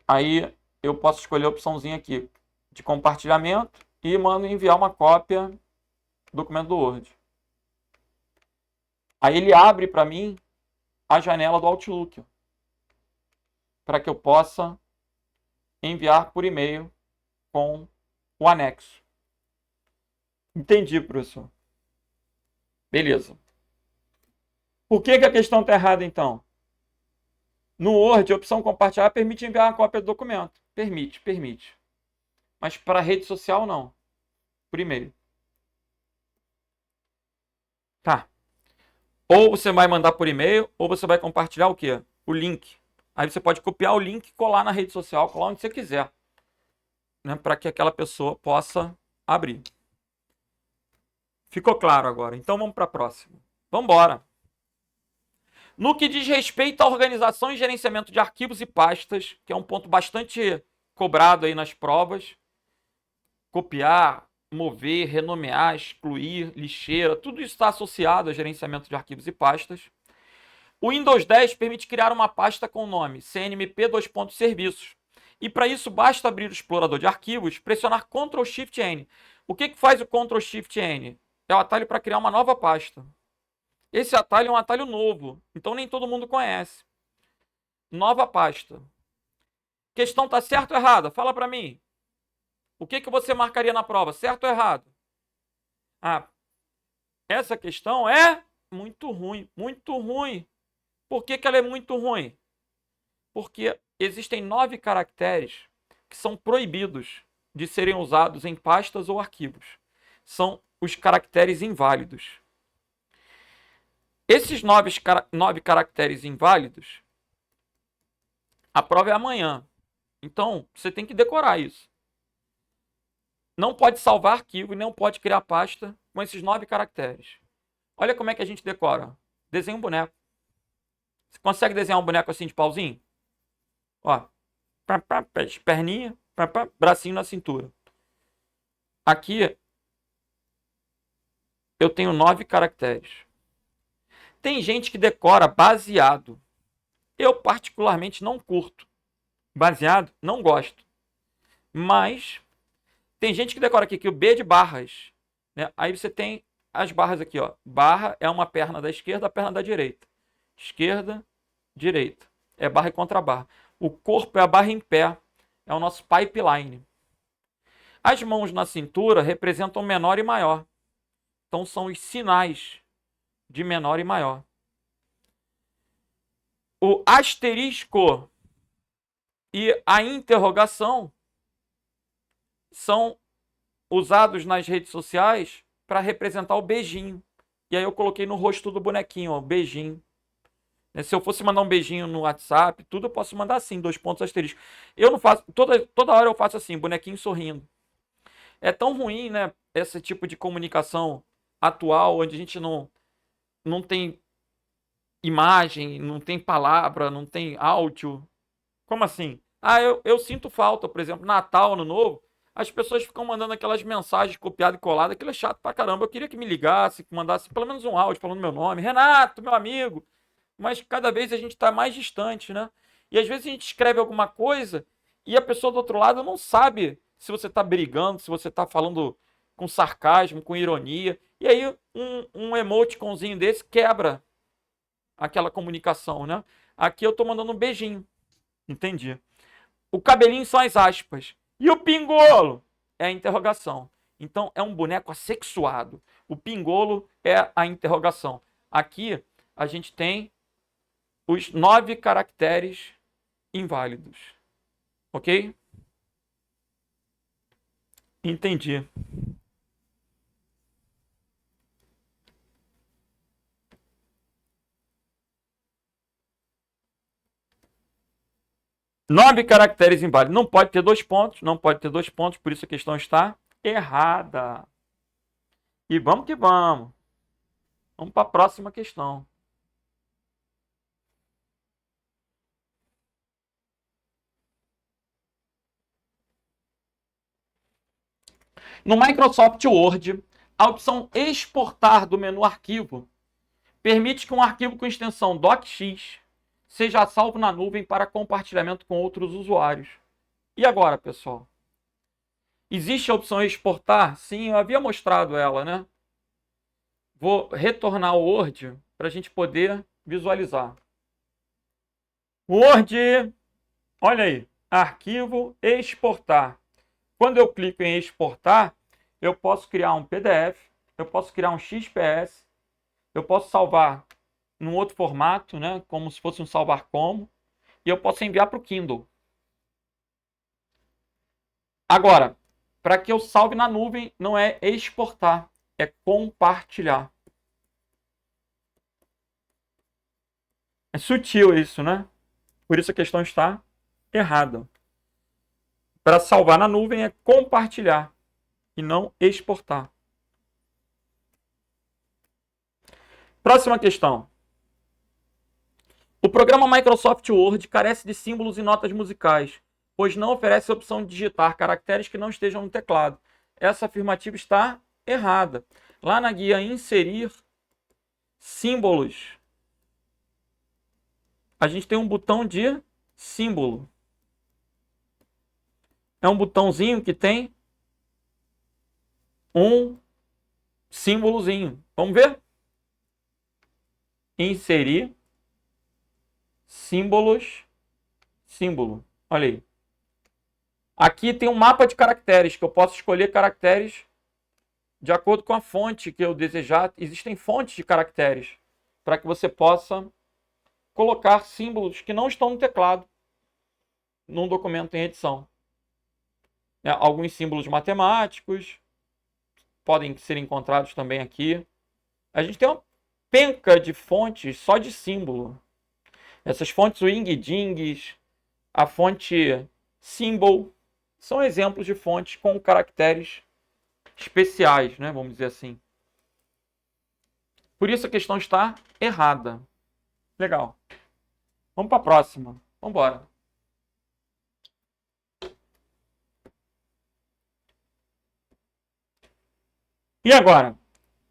Aí eu posso escolher a opçãozinha aqui de compartilhamento e mando enviar uma cópia do documento do Word. Aí ele abre para mim a janela do Outlook, para que eu possa enviar por e-mail com o anexo. Entendi, professor. Beleza. Por que a questão está errada, então? No Word, a opção compartilhar permite enviar uma cópia do documento. Permite. Mas para rede social, não. Por e-mail. Tá. Ou você vai mandar por e-mail, ou você vai compartilhar o quê? O link. Aí você pode copiar o link e colar na rede social, colar onde você quiser, né? Para que aquela pessoa possa abrir. Ficou claro agora? Então vamos para a próxima. Vamos embora. No que diz respeito à organização e gerenciamento de arquivos e pastas, que é um ponto bastante cobrado aí nas provas, copiar, mover, renomear, excluir, lixeira, tudo isso está associado a gerenciamento de arquivos e pastas. O Windows 10 permite criar uma pasta com o nome cnmp:2.serviços. E para isso basta abrir o explorador de arquivos, pressionar Ctrl Shift N. O que faz o Ctrl Shift N? É o atalho para criar uma nova pasta. Esse atalho é um atalho novo, então nem todo mundo conhece. Nova pasta. Questão tá certa ou errada? Fala para mim. O que você marcaria na prova? Certo ou errado? Essa questão é muito ruim. Muito ruim. Por que ela é muito ruim? Porque existem 9 caracteres que são proibidos de serem usados em pastas ou arquivos. São os caracteres inválidos. Esses 9 caracteres inválidos, a prova é amanhã. Então, você tem que decorar isso. Não pode salvar arquivo e não pode criar pasta com esses 9 caracteres. Olha como é que a gente decora. Desenha um boneco. Você consegue desenhar um boneco assim de pauzinho? Ó, perninha, bracinho na cintura. Aqui eu tenho 9 caracteres. Tem gente que decora baseado. Eu particularmente não curto. Baseado, não gosto. Mas tem gente que decora aqui que o B de barras, né? Aí você tem as barras aqui, ó. Barra é uma perna da esquerda, a perna da direita. Esquerda, direita. É barra e contrabarra. O corpo é a barra em pé. É o nosso pipeline. As mãos na cintura representam menor e maior. Então são os sinais de menor e maior. O asterisco e a interrogação são usados nas redes sociais para representar o beijinho. E aí eu coloquei no rosto do bonequinho, ó, beijinho. Se eu fosse mandar um beijinho no WhatsApp, tudo eu posso mandar assim, 2 pontos asterisco. Eu não faço, toda hora eu faço assim, bonequinho sorrindo. É tão ruim, né, esse tipo de comunicação atual, onde a gente não tem imagem, não tem palavra, não tem áudio. Como assim? Eu sinto falta, por exemplo, Natal, Ano Novo, as pessoas ficam mandando aquelas mensagens copiadas e coladas, aquilo é chato pra caramba. Eu queria que me ligasse, que mandasse pelo menos um áudio falando meu nome. Renato, meu amigo. Mas cada vez a gente está mais distante, né? E às vezes a gente escreve alguma coisa e a pessoa do outro lado não sabe se você está brigando, se você está falando com sarcasmo, com ironia. E aí um emoticonzinho desse quebra aquela comunicação, né? Aqui eu tô mandando um beijinho. Entendi. O cabelinho são as aspas. E o pingolo é a interrogação. Então é um boneco assexuado. O pingolo é a interrogação. Aqui a gente tem os 9 caracteres inválidos. Ok? Entendi. 9 caracteres inválidos. Não pode ter 2 pontos. Não pode ter 2 pontos. Por isso a questão está errada. E vamos que vamos. Vamos para a próxima questão. No Microsoft Word, a opção exportar do menu arquivo permite que um arquivo com extensão docx seja salvo na nuvem para compartilhamento com outros usuários. E agora, pessoal? Existe a opção exportar? Sim, eu havia mostrado ela, né? Vou retornar ao Word para a gente poder visualizar. Word, olha aí, arquivo, exportar. Quando eu clico em exportar, eu posso criar um PDF, eu posso criar um XPS, eu posso salvar num outro formato, né, como se fosse um salvar como, e eu posso enviar para o Kindle. Agora, para que eu salve na nuvem, não é exportar, é compartilhar. É sutil isso, né? Por isso a questão está errada. Para salvar na nuvem é compartilhar e não exportar. Próxima questão. O programa Microsoft Word carece de símbolos e notas musicais, pois não oferece a opção de digitar caracteres que não estejam no teclado. Essa afirmativa está errada. Lá na guia Inserir Símbolos, a gente tem um botão de símbolo. É um botãozinho que tem um símbolozinho. Vamos ver? Inserir símbolos, símbolo. Olha aí. Aqui tem um mapa de caracteres, que eu posso escolher caracteres de acordo com a fonte que eu desejar. Existem fontes de caracteres para que você possa colocar símbolos que não estão no teclado num documento em edição. Alguns símbolos matemáticos podem ser encontrados também aqui. A gente tem uma penca de fontes só de símbolo. Essas fontes Wingdings, a fonte Symbol, são exemplos de fontes com caracteres especiais, né? Vamos dizer assim. Por isso a questão está errada. Legal. Vamos para a próxima. Vamos embora. E agora?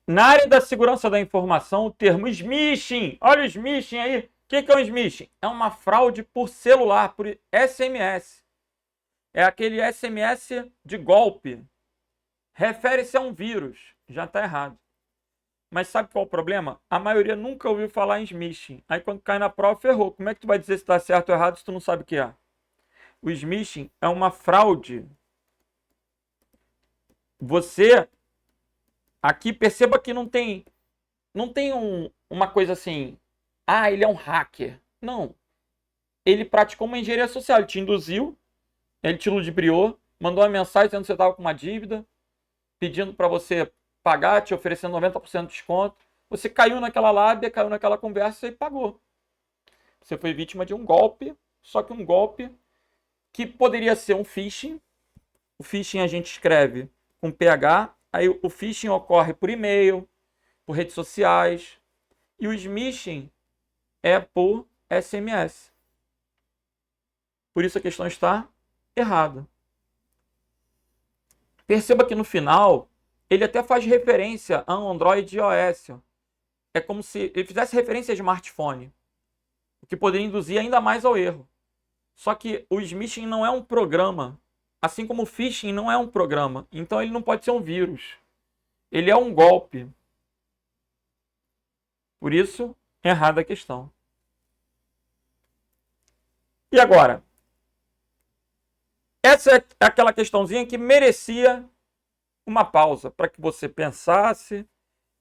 Na área da segurança da informação, o termo smishing. Olha o smishing aí. O que é um smishing? É uma fraude por celular, por SMS. É aquele SMS de golpe. Refere-se a um vírus. Já está errado. Mas sabe qual é o problema? A maioria nunca ouviu falar em smishing. Aí quando cai na prova, ferrou. Como é que tu vai dizer se está certo ou errado se tu não sabe o que é? O smishing é uma fraude. Você... Aqui, perceba que não tem uma coisa assim... Ah, ele é um hacker. Não. Ele praticou uma engenharia social. Ele te induziu, ele te ludibriou, mandou uma mensagem dizendo que você estava com uma dívida, pedindo para você pagar, te oferecendo 90% de desconto. Você caiu naquela lábia, caiu naquela conversa e pagou. Você foi vítima de um golpe, só que um golpe que poderia ser um phishing. O phishing a gente escreve com PH, aí o phishing ocorre por e-mail, por redes sociais, e o smishing é por SMS. Por isso a questão está errada. Perceba que no final, ele até faz referência a Android e iOS. É como se ele fizesse referência a smartphone, o que poderia induzir ainda mais ao erro. Só que o smishing não é um programa, assim como o phishing não é um programa. Então ele não pode ser um vírus. Ele é um golpe. Por isso, errada a questão. E agora? Essa é aquela questãozinha que merecia uma pausa para que você pensasse,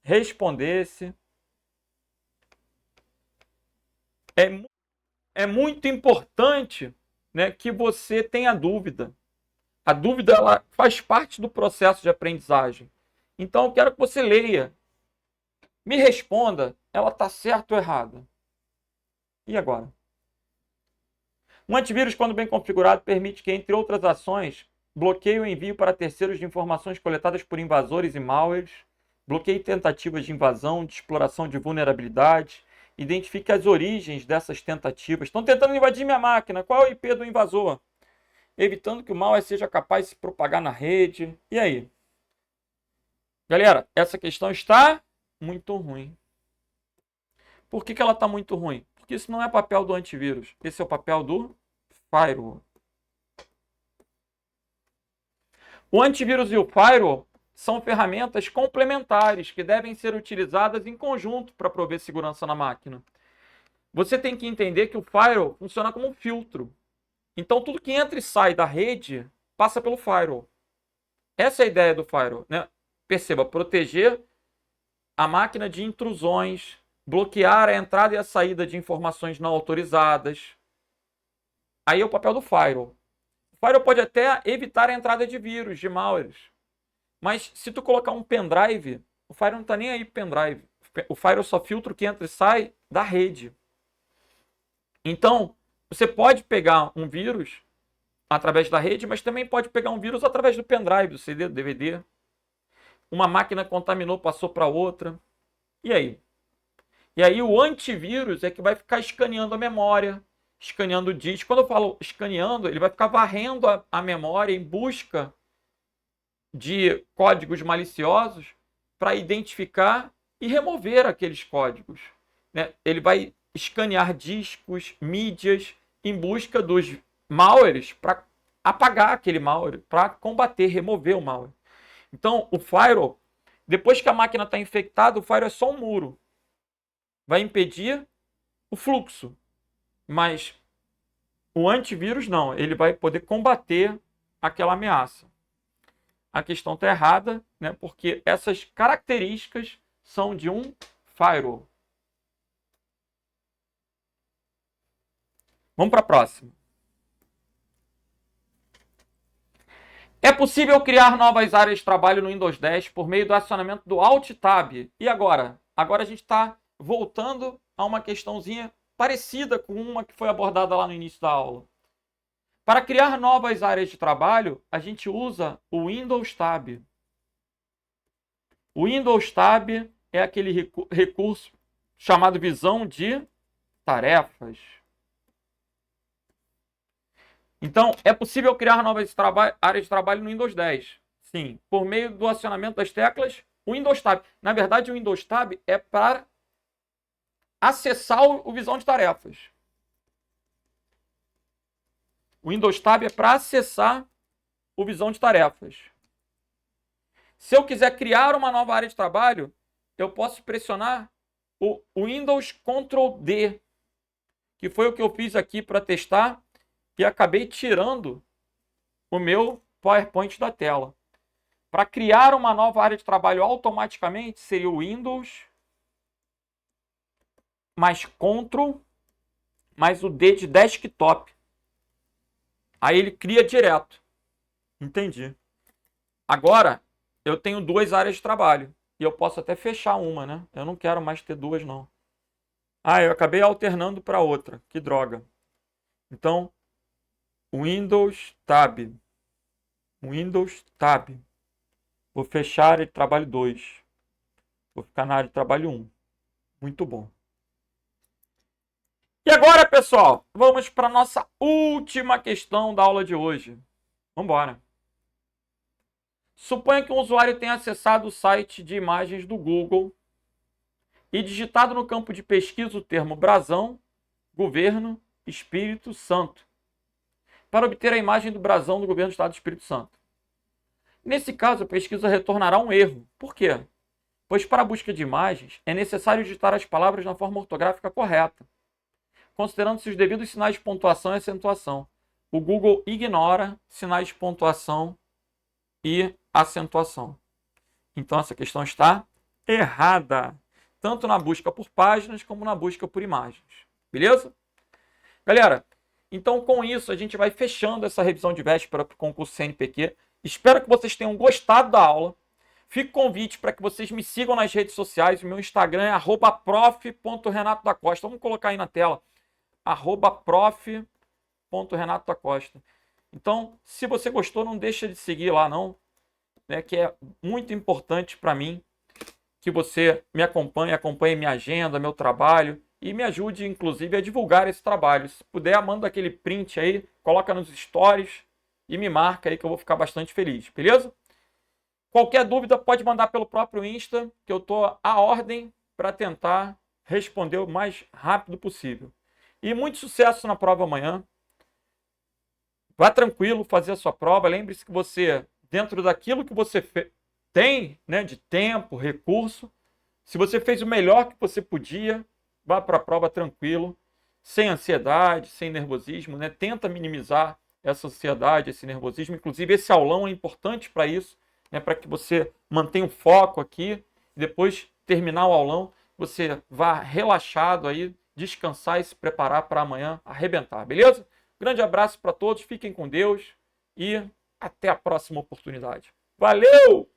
respondesse. É muito importante, né, que você tenha dúvida. A dúvida ela faz parte do processo de aprendizagem. Então eu quero que você leia. Me responda, ela está certa ou errada? E agora? Um antivírus, quando bem configurado, permite que, entre outras ações, bloqueie o envio para terceiros de informações coletadas por invasores e malwares, bloqueie tentativas de invasão, de exploração de vulnerabilidades, identifique as origens dessas tentativas. Estão tentando invadir minha máquina. Qual é o IP do invasor? Evitando que o malware seja capaz de se propagar na rede. E aí? Galera, essa questão está muito ruim. Por que ela está muito ruim? Porque isso não é papel do antivírus. Esse é o papel do firewall. O antivírus e o firewall são ferramentas complementares que devem ser utilizadas em conjunto para prover segurança na máquina. Você tem que entender que o firewall funciona como um filtro. Então, tudo que entra e sai da rede passa pelo firewall. Essa é a ideia do firewall, né? Perceba, proteger a máquina de intrusões, bloquear a entrada e a saída de informações não autorizadas. Aí é o papel do firewall. O firewall pode até evitar a entrada de vírus, de malwares. Mas se tu colocar um pendrive, o firewall não está nem aí para pendrive. O firewall só filtra o que entra e sai da rede. Então, você pode pegar um vírus através da rede, mas também pode pegar um vírus através do pendrive, do CD, do DVD. Uma máquina contaminou, passou para outra. E aí? E aí o antivírus é que vai ficar escaneando a memória, escaneando o disco. Quando eu falo escaneando, ele vai ficar varrendo a memória em busca de códigos maliciosos para identificar e remover aqueles códigos, né? Ele vai escanear discos, mídias, em busca dos malwares para apagar aquele malware, para combater, remover o malware. Então, o firewall, depois que a máquina está infectada, o firewall é só um muro. Vai impedir o fluxo. Mas o antivírus não, ele vai poder combater aquela ameaça. A questão está errada, né? Porque essas características são de um firewall. Vamos para a próxima. É possível criar novas áreas de trabalho no Windows 10 por meio do acionamento do Alt-Tab. E agora? Agora a gente está voltando a uma questãozinha parecida com uma que foi abordada lá no início da aula. Para criar novas áreas de trabalho, a gente usa o Windows Tab. O Windows Tab é aquele recurso chamado visão de tarefas. Então, é possível criar novas áreas de trabalho no Windows 10. Sim, por meio do acionamento das teclas Windows Tab. Na verdade, o Windows Tab é para acessar o visão de tarefas. O Windows Tab é para acessar o visão de tarefas. Se eu quiser criar uma nova área de trabalho, eu posso pressionar o Windows Ctrl D, que foi o que eu fiz aqui para testar e acabei tirando o meu PowerPoint da tela. Para criar uma nova área de trabalho automaticamente, seria o Windows mais Ctrl mais o D de desktop. Aí ele cria direto. Entendi. Agora, eu tenho duas áreas de trabalho. E eu posso até fechar uma, né? Eu não quero mais ter duas, não. Ah, eu acabei alternando para outra. Que droga. Então, Windows Tab. Windows Tab. Vou fechar a área de trabalho 2. Vou ficar na área de trabalho 1. Muito bom. E agora, pessoal, vamos para a nossa última questão da aula de hoje. Vamos embora. Suponha que um usuário tenha acessado o site de imagens do Google e digitado no campo de pesquisa o termo brasão, governo, Espírito Santo, para obter a imagem do brasão do governo do Estado do Espírito Santo. Nesse caso, a pesquisa retornará um erro. Por quê? Pois para a busca de imagens é necessário digitar as palavras na forma ortográfica correta, considerando-se os devidos sinais de pontuação e acentuação. O Google ignora sinais de pontuação e acentuação. Então essa questão está errada, tanto na busca por páginas como na busca por imagens. Beleza? Galera, então com isso a gente vai fechando essa revisão de véspera para o concurso CNPq. Espero que vocês tenham gostado da aula. Fica o convite para que vocês me sigam nas redes sociais. O meu Instagram é @prof.renatodacosta. Vamos colocar aí na tela. @prof. Renato da Costa. Então, se você gostou, não deixa de seguir lá não, né, que é muito importante para mim que você me acompanhe minha agenda, meu trabalho e me ajude, inclusive, a divulgar esse trabalho. Se puder, manda aquele print aí, coloca nos stories e me marca aí que eu vou ficar bastante feliz, beleza? Qualquer dúvida pode mandar pelo próprio Insta, que eu estou à ordem para tentar responder o mais rápido possível. E muito sucesso na prova amanhã. Vá tranquilo fazer a sua prova. Lembre-se que você, dentro daquilo que você tem, né, de tempo, recurso, se você fez o melhor que você podia, vá para a prova tranquilo, sem ansiedade, sem nervosismo, né? Tenta minimizar essa ansiedade, esse nervosismo. Inclusive, esse aulão é importante para isso, né? Para que você mantenha o foco aqui e depois terminar o aulão, você vá relaxado aí, descansar e se preparar para amanhã arrebentar, beleza? Grande abraço para todos, fiquem com Deus e até a próxima oportunidade. Valeu!